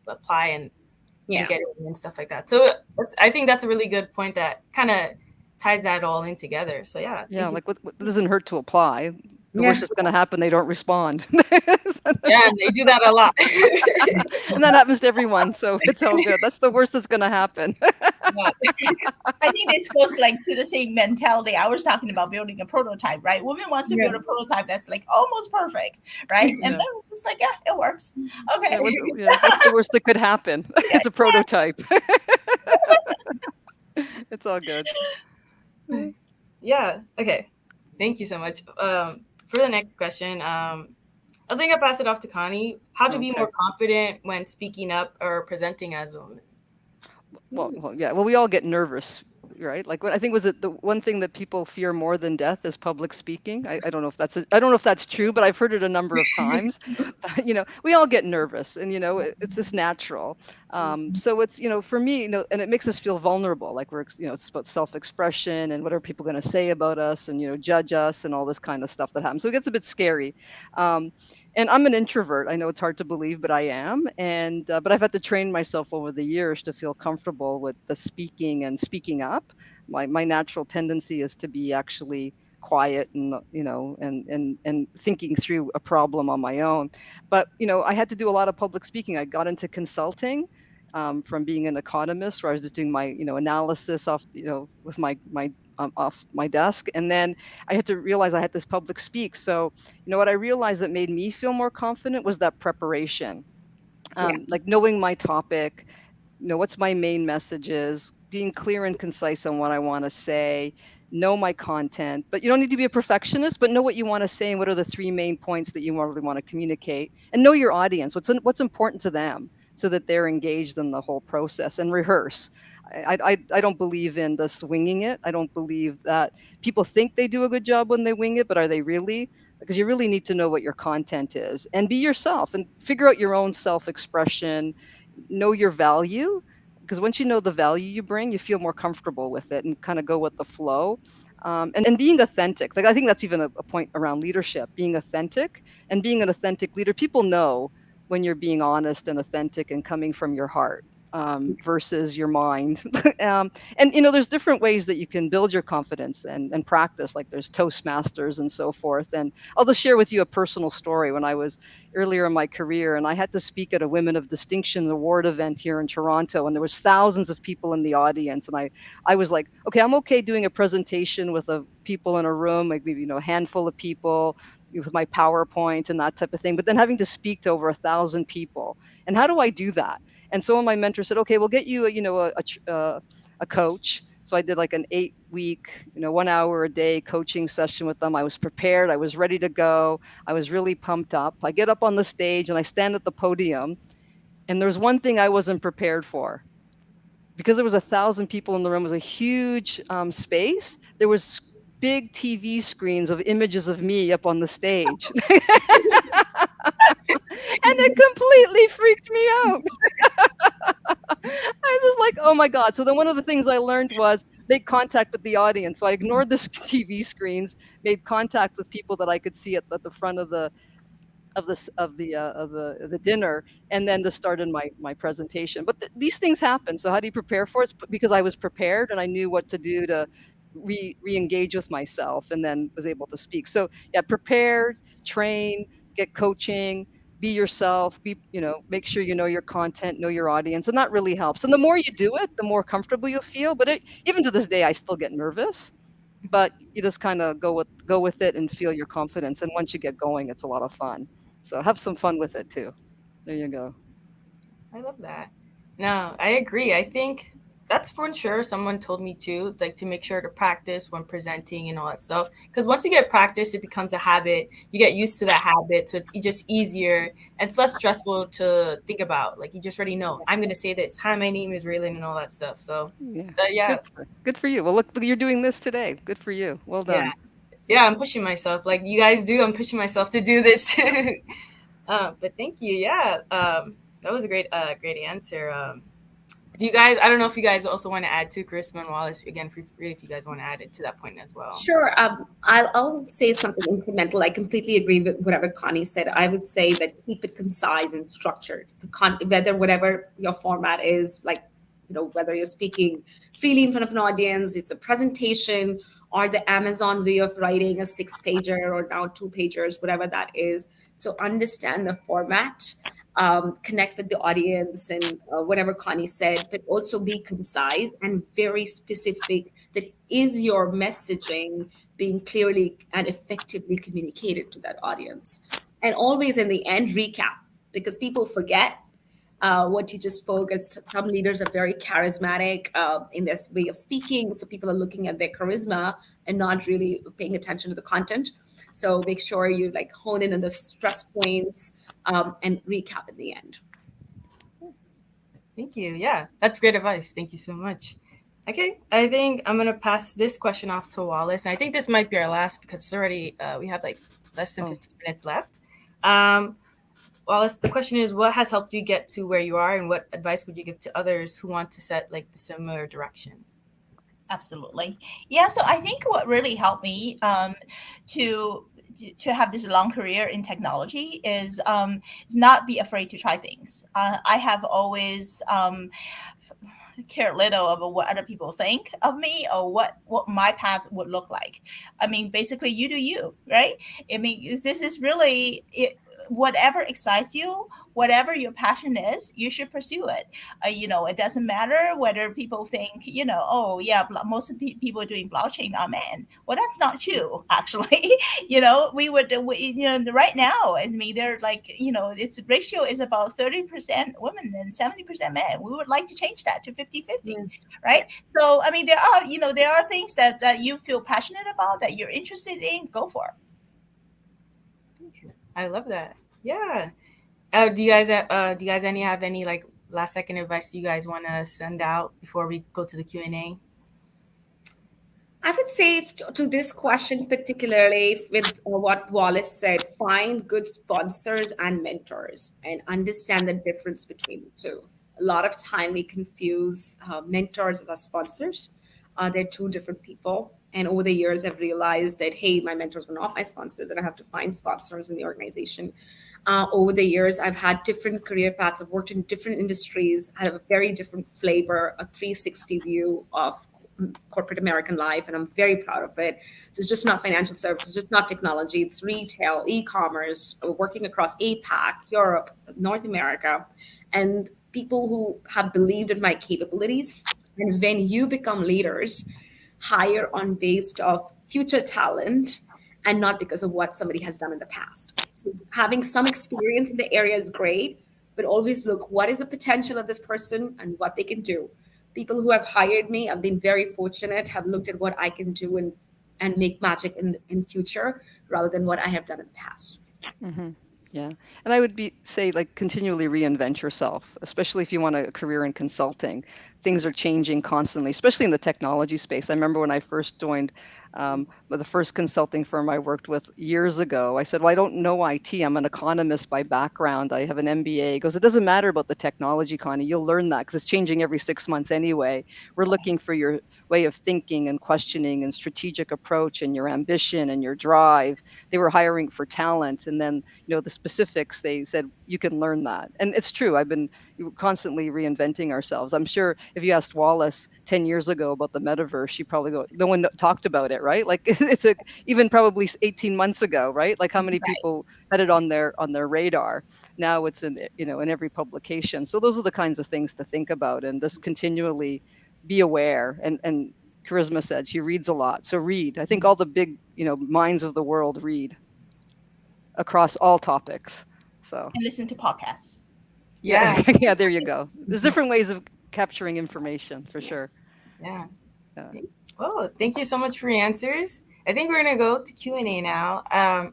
apply and get it and stuff like that. So I think that's a really good point that kind of ties that all in together. So yeah. Like what doesn't hurt to apply. The worst that's going to happen, they don't respond. Yeah, and they do that a lot. And that happens to everyone, so it's all good. That's the worst that's going to happen. I think this goes like to the same mentality. I was talking about building a prototype, right? Women wants to build a prototype that's like almost perfect, right? And then it's like, yeah, it works. Okay. What's the worst that could happen? It's a prototype. It's all good. Yeah. Okay. Thank you so much. For the next question, I think I pass it off to Connie. How to be more confident when speaking up or presenting as a woman? Well, we all get nervous, right? Like I think was it the one thing that people fear more than death is public speaking. I don't know if that's true, but I've heard it a number of times. We all get nervous, and it's just natural. So it's for me, and it makes us feel vulnerable. Like we're it's about self-expression and what are people going to say about us, and judge us and all this kind of stuff that happens. So it gets a bit scary. And I'm an introvert. I know it's hard to believe, but I am. And but I've had to train myself over the years to feel comfortable with the speaking and speaking up. My natural tendency is to be actually quiet and and thinking through a problem on my own. But I had to do a lot of public speaking. I got into consulting. From being an economist, where I was just doing my analysis off with my off my desk, and then I had to realize I had this public speak. So what I realized that made me feel more confident was that preparation, like knowing my topic, what's my main messages, being clear and concise on what I want to say, know my content. But you don't need to be a perfectionist, but know what you want to say and what are the three main points that you really want to communicate, and know your audience, what's important to them, so that they're engaged in the whole process, and rehearse. I don't believe in the winging it. I don't believe that people think they do a good job when they wing it, but are they really? Because you really need to know what your content is and be yourself and figure out your own self-expression, know your value. Because once you know the value you bring, you feel more comfortable with it and kind of go with the flow. And being authentic. Like I think that's even a point around leadership, being authentic and being an authentic leader. People know when you're being honest and authentic and coming from your heart, versus your mind. And there's different ways that you can build your confidence and practice. Like there's Toastmasters and so forth. And I'll just share with you a personal story. When I was earlier in my career, and I had to speak at a Women of Distinction award event here in Toronto, and there was thousands of people in the audience, and I was like, okay, I'm okay doing a presentation with people in a room, like maybe a handful of people, with my PowerPoint and that type of thing, but then having to speak to over 1,000 people. And how do I do that? And so my mentor said, okay, we'll get you a coach. So I did like an 8-week, 1 hour a day coaching session with them. I was prepared. I was ready to go. I was really pumped up. I get up on the stage and I stand at the podium. And there's one thing I wasn't prepared for. Because there was 1,000 people in the room, it was a huge space. There was big TV screens of images of me up on the stage. And it completely freaked me out. I was just like, oh my God. So then one of the things I learned was make contact with the audience. So I ignored the TV screens, made contact with people that I could see at the front of the dinner, and then to start in my presentation. But these things happen. So how do you prepare for it? Because I was prepared and I knew what to do to re-engage with myself, and then was able to speak. So yeah, prepare, train, get coaching, be yourself, make sure you know your content, know your audience, and that really helps. And the more you do it, the more comfortable you'll feel. But even to this day, I still get nervous, but you just kind of go with it and feel your confidence. And once you get going, it's a lot of fun. So have some fun with it too. There you go. I love that. No, I agree. I think that's for sure. Someone told me too, like to make sure to practice when presenting and all that stuff. Because once you get practice, it becomes a habit. You get used to that habit. So it's just easier and it's less stressful to think about. Like you just already know, I'm going to say this. Hi, my name is Raylan and all that stuff. So yeah. Good for you. Well, look, you're doing this today. Good for you. Well done. Yeah, I'm pushing myself like you guys do. I'm pushing myself to do this. But thank you. Yeah. That was a great answer. Do you guys, I don't know if you guys also want to add to Charisma and Wallis, again, feel free if you guys want to add it to that point as well. Sure. I'll say something incremental. I completely agree with whatever Connie said. I would say that keep it concise and structured. Whatever your format is, like, whether you're speaking freely in front of an audience, it's a presentation, or the Amazon way of writing a 6-pager or now 2-pagers, whatever that is. So understand the format, connect with the audience, and whatever Connie said, but also be concise and very specific. That is your messaging being clearly and effectively communicated to that audience. And always in the end, recap, because people forget what you just spoke. Some leaders are very charismatic in their way of speaking, so people are looking at their charisma and not really paying attention to the content. So make sure you like hone in on the stress points and recap at the end. Thank you. Yeah, that's great advice. Thank you so much. Okay, I think I'm gonna pass this question off to Wallis. And I think this might be our last because it's already we have like less than 15 minutes left. Wallis, the question is, what has helped you get to where you are, and what advice would you give to others who want to set like the similar direction? Absolutely. Yeah. So I think what really helped me to have this long career in technology is not be afraid to try things. I have always care little about what other people think of me or what my path would look like. I mean, basically, you do you, right? I mean, this is really it. Whatever excites you, whatever your passion is, you should pursue it. It doesn't matter whether people think, oh yeah, most of the people doing blockchain are men. Well, that's not true, actually. Right now, I mean, they're like, its ratio is about 30% women and 70% men. We would like to change that to 50-50, right? So, I mean, there are things that you feel passionate about, that you're interested in, go for it. I love that. Yeah. Do you guys have any like last second advice you guys want to send out before we go to the Q&A? I would say to this question, particularly with what Wallis said, find good sponsors and mentors and understand the difference between the two. A lot of time we confuse mentors as our sponsors. They're two different people. And over the years, I've realized that, hey, my mentors were not my sponsors, and I have to find sponsors in the organization. Over the years, I've had different career paths. I've worked in different industries. I have a very different flavor, a 360 view of corporate American life, and I'm very proud of it. So it's just not financial services, just not technology. It's retail, e-commerce, working across APAC, Europe, North America, and people who have believed in my capabilities. And when you become leaders, hire on based of future talent and not because of what somebody has done in the past. So having some experience in the area is great, but always look what is the potential of this person and what they can do. People who have hired me, I've been very fortunate, have looked at what I can do and make magic in future rather than what I have done in the past. Mm-hmm. Yeah. And I would say like continually reinvent yourself, especially if you want a career in consulting. Things are changing constantly, especially in the technology space. I remember when I first joined the first consulting firm I worked with years ago, I said, well, I don't know IT. I'm an economist by background. I have an MBA. He goes, it doesn't matter about the technology, Connie. You'll learn that because it's changing every 6 months anyway. We're looking for your way of thinking and questioning and strategic approach and your ambition and your drive. They were hiring for talent. And then, the specifics, they said, you can learn that. And it's true. I've been constantly reinventing ourselves. I'm sure if you asked Wallis 10 years ago about the metaverse, she probably go, no one talked about it, right? Like it's even probably 18 months ago, right? Like how many people had it on their radar? Now it's in every publication. So those are the kinds of things to think about, and just continually be aware. And Charisma said she reads a lot, so read. I think all the big minds of the world read across all topics. So And listen to podcasts. Yeah. Yeah, there you go. There's different ways of capturing information for sure. Yeah. Well, thank you so much for your answers. I think we're gonna go to Q&A now. I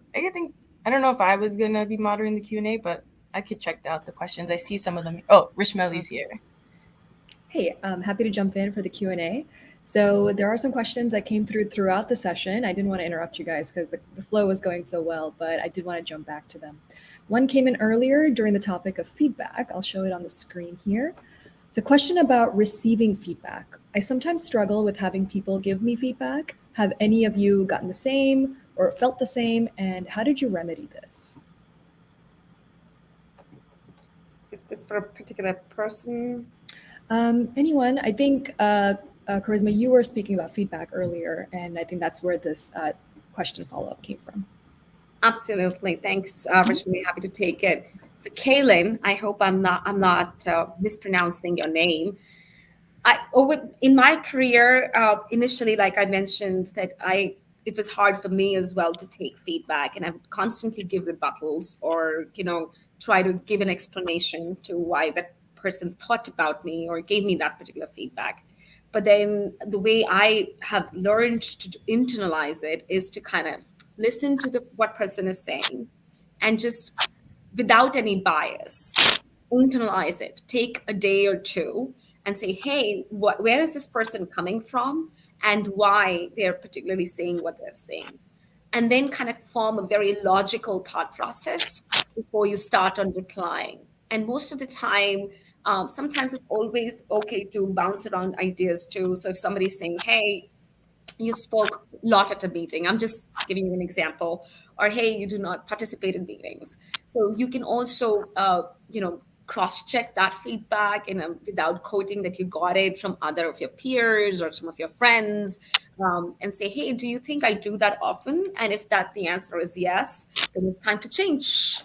don't know if I was gonna be moderating the Q&A, but I could check out the questions. I see some of them. Oh, Rishmeli's here. Hey, I'm happy to jump in for the Q&A. So there are some questions that came throughout the session. I didn't want to interrupt you guys because the flow was going so well, but I did want to jump back to them. One came in earlier during the topic of feedback. I'll show it on the screen here. So, question about receiving feedback. I sometimes struggle with having people give me feedback. Have any of you gotten the same or felt the same? And how did you remedy this? Is this for a particular person? Anyone? I think, Charisma, you were speaking about feedback earlier, and I think that's where this question follow-up came from. Absolutely. Thanks, Rashmi. Happy to take it. So, Kaylin, I hope I'm not mispronouncing your name. In my career, initially, like I mentioned, that it was hard for me as well to take feedback, and I would constantly give rebuttals or try to give an explanation to why that person thought about me or gave me that particular feedback. But then the way I have learned to internalize it is to kind of listen to what person is saying, and just without any bias, internalize it. Take a day or two and say, hey, where is this person coming from and why they're particularly saying what they're saying? And then kind of form a very logical thought process before you start on replying. And most of the time, sometimes it's always okay to bounce around ideas too. So if somebody's saying, hey, you spoke a lot at a meeting, I'm just giving you an example, or hey, you do not participate in meetings. So you can also cross-check that feedback without quoting that you got it from other of your peers or some of your friends, and say, hey, do you think I do that often? And if the answer is yes, then it's time to change.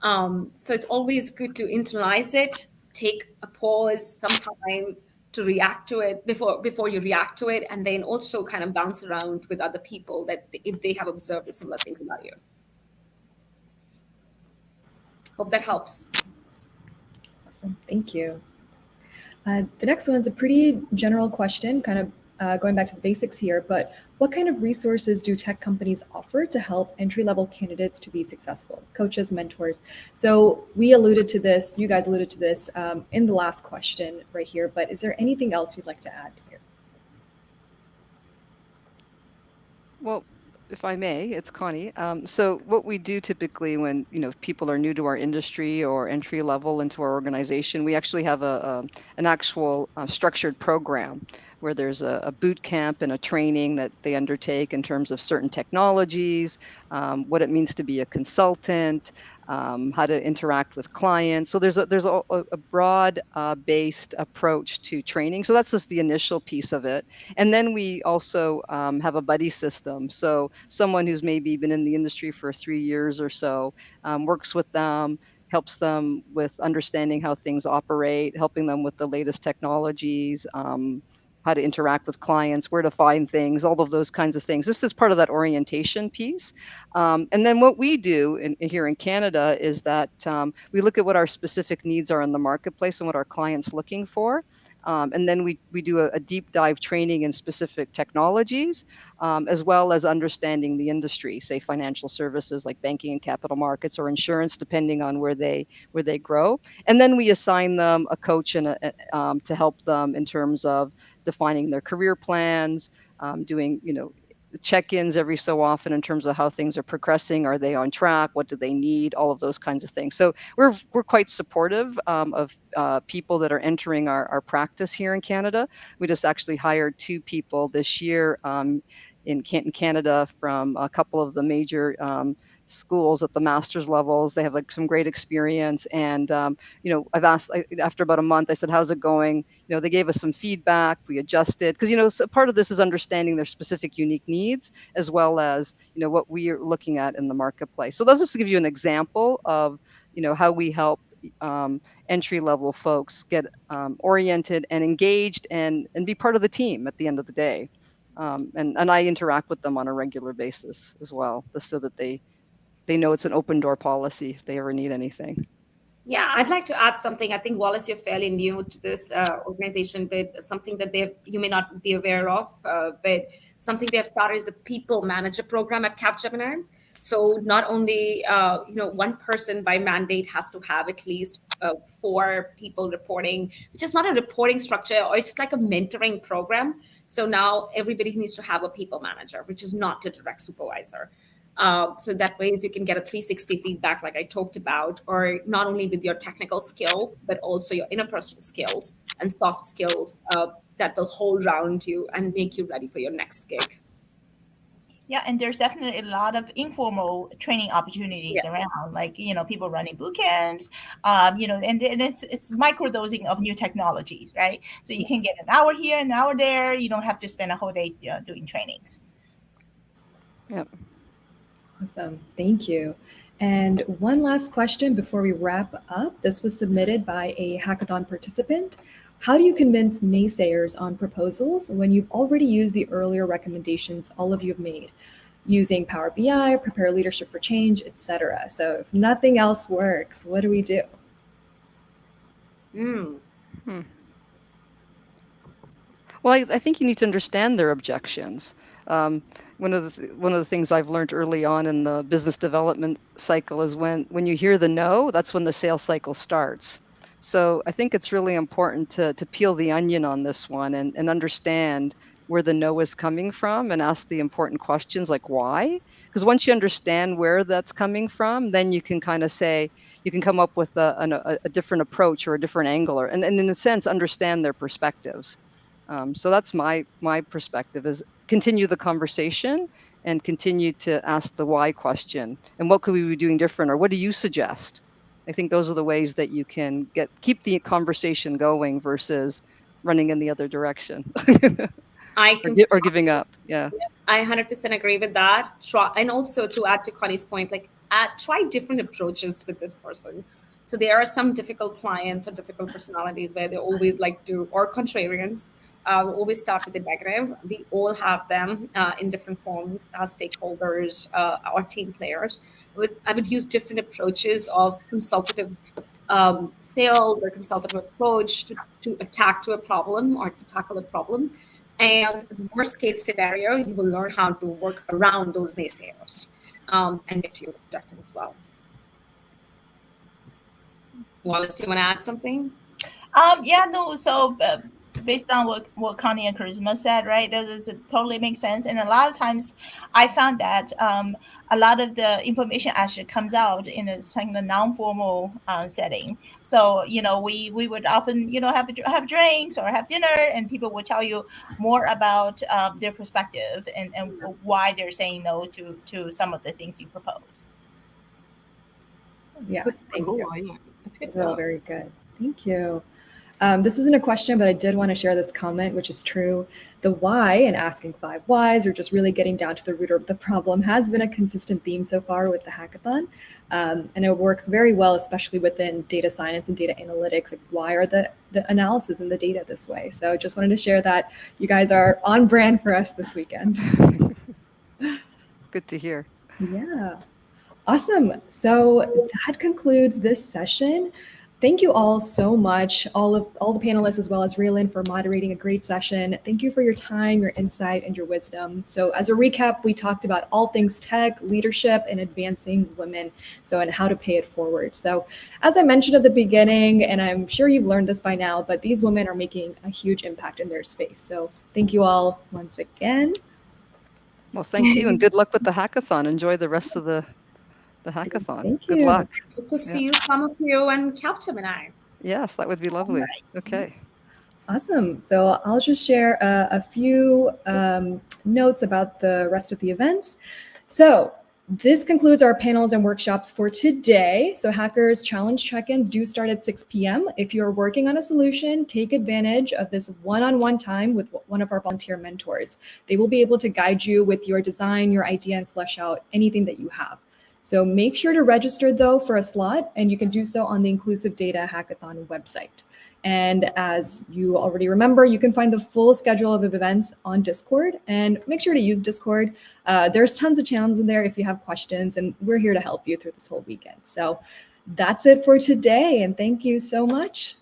So it's always good to internalize it, take a pause, some time to react to it before you react to it, and then also kind of bounce around with other people if they have observed similar things about you. Hope that helps. Awesome, thank you. The next one's a pretty general question, kind of going back to the basics here, but what kind of resources do tech companies offer to help entry-level candidates to be successful? Coaches, mentors. So we alluded to this, you guys alluded to this in the last question right here, but is there anything else you'd like to add here? Well, if I may, it's Connie. So what we do typically when people are new to our industry or entry level into our organization, we actually have an actual structured program where there's a boot camp and a training that they undertake in terms of certain technologies, what it means to be a consultant, how to interact with clients. So there's a broad based approach to training. So that's just the initial piece of it. And then we also have a buddy system. So someone who's maybe been in the industry for 3 years or so works with them, helps them with understanding how things operate, helping them with the latest technologies, how to interact with clients, where to find things, all of those kinds of things. This is part of that orientation piece. And then what we do here in Canada is that we look at what our specific needs are in the marketplace and what our clients looking for. And then we do a deep dive training in specific technologies, as well as understanding the industry, say financial services like banking and capital markets, or insurance, depending on where they grow. And then we assign them a coach and to help them in terms of defining their career plans, doing check-ins every so often in terms of how things are progressing. Are they on track? What do they need? All of those kinds of things. So we're quite supportive of people that are entering our practice here in Canada. We just actually hired 2 people this year in Canada from a couple of the major schools at the master's levels. They have some great experience, and I've asked after about a month. I said, "How's it going?" They gave us some feedback. We adjusted because so part of this is understanding their specific unique needs as well as what we are looking at in the marketplace. So let's just give you an example of how we help entry level folks get oriented and engaged and be part of the team at the end of the day. And I interact with them on a regular basis as well, just so that they know it's an open door policy if they ever need anything. Yeah, I'd like to add something. I think, Wallis, you're fairly new to this organization, but something that you may not be aware of, but something they have started is a people manager program at Capgemini. So not only one person by mandate has to have at least 4 people reporting, which is not a reporting structure, or it's like a mentoring program. So now everybody needs to have a people manager, which is not a direct supervisor. So that ways you can get a 360 feedback like I talked about, or not only with your technical skills, but also your interpersonal skills and soft skills that will hold around you and make you ready for your next gig. Yeah, and there's definitely a lot of informal training opportunities Yeah. around, like people running boot camps, and it's microdosing of new technologies, right? So you can get an hour here, an hour there. You don't have to spend a whole day doing trainings. Yep. Awesome. Thank you. And one last question before we wrap up. This was submitted by a hackathon participant. How do you convince naysayers on proposals when you've already used the earlier recommendations all of you have made, using Power BI, prepare leadership for change, etc.? So if nothing else works, what do we do? Well, I think you need to understand their objections. One of the things I've learned early on in the business development cycle is when you hear the no, that's when the sales cycle starts. So I think it's really important to peel the onion on this one and understand where the no is coming from and ask the important questions like why. Because once you understand where that's coming from, then you can kind of say, you can come up with a different approach or a different angle, and in a sense, understand their perspectives. So that's my perspective is continue the conversation and continue to ask the why question and what could we be doing different or what do you suggest? I think those are the ways that you can keep the conversation going versus running in the other direction I or giving up. Yeah. I 100% agree with that. Try, and also to add to Connie's point, like try different approaches with this person. So there are some difficult clients or difficult personalities where they always like to, or contrarians, always start with the negative. We all have them in different forms as stakeholders or team players. I would use different approaches of consultative sales or consultative approach to attack to a problem or to tackle a problem. And the worst case scenario, you will learn how to work around those naysayers and get to your objective as well. Wallis, do you want to add something? Yeah, no. So based on what Connie and Charisma said, right, that totally makes sense. And a lot of times, I found that a lot of the information actually comes out in a kind of non-formal setting. So we would often have drinks or have dinner, and people would tell you more about their perspective and why they're saying no to some of the things you propose. Yeah, thank you. Yeah. That's good. Those are all very good. Thank you. This isn't a question, but I did want to share this comment, which is true. The why and asking 5 whys or just really getting down to the root of the problem has been a consistent theme so far with the hackathon. And it works very well, especially within data science and data analytics. Like, why are the analysis and the data this way? So just wanted to share that you guys are on brand for us this weekend. Good to hear. Yeah. Awesome. So that concludes this session. Thank you all so much, all the panelists as well as Raylan for moderating a great session. Thank you for your time, your insight, and your wisdom. So as a recap, we talked about all things tech, leadership, and advancing women, and how to pay it forward. So as I mentioned at the beginning, and I'm sure you've learned this by now, but these women are making a huge impact in their space. So thank you all once again. Well, thank you and good luck with the hackathon. Enjoy the rest of the hackathon. Thank Good you. luck. Hope to see some of you in Capgemini. Yes, that would be lovely. Right. Okay. Awesome. So I'll just share a few notes about the rest of the events. So this concludes our panels and workshops for today. So Hackers Challenge check-ins do start at 6 p.m. If you're working on a solution, take advantage of this one-on-one time with one of our volunteer mentors. They will be able to guide you with your design, your idea, and flesh out anything that you have. So make sure to register, though, for a slot, and you can do so on the Inclusive Data Hackathon website. And as you already remember, you can find the full schedule of events on Discord, and make sure to use Discord. There's tons of channels in there if you have questions, and we're here to help you through this whole weekend. So that's it for today, and thank you so much.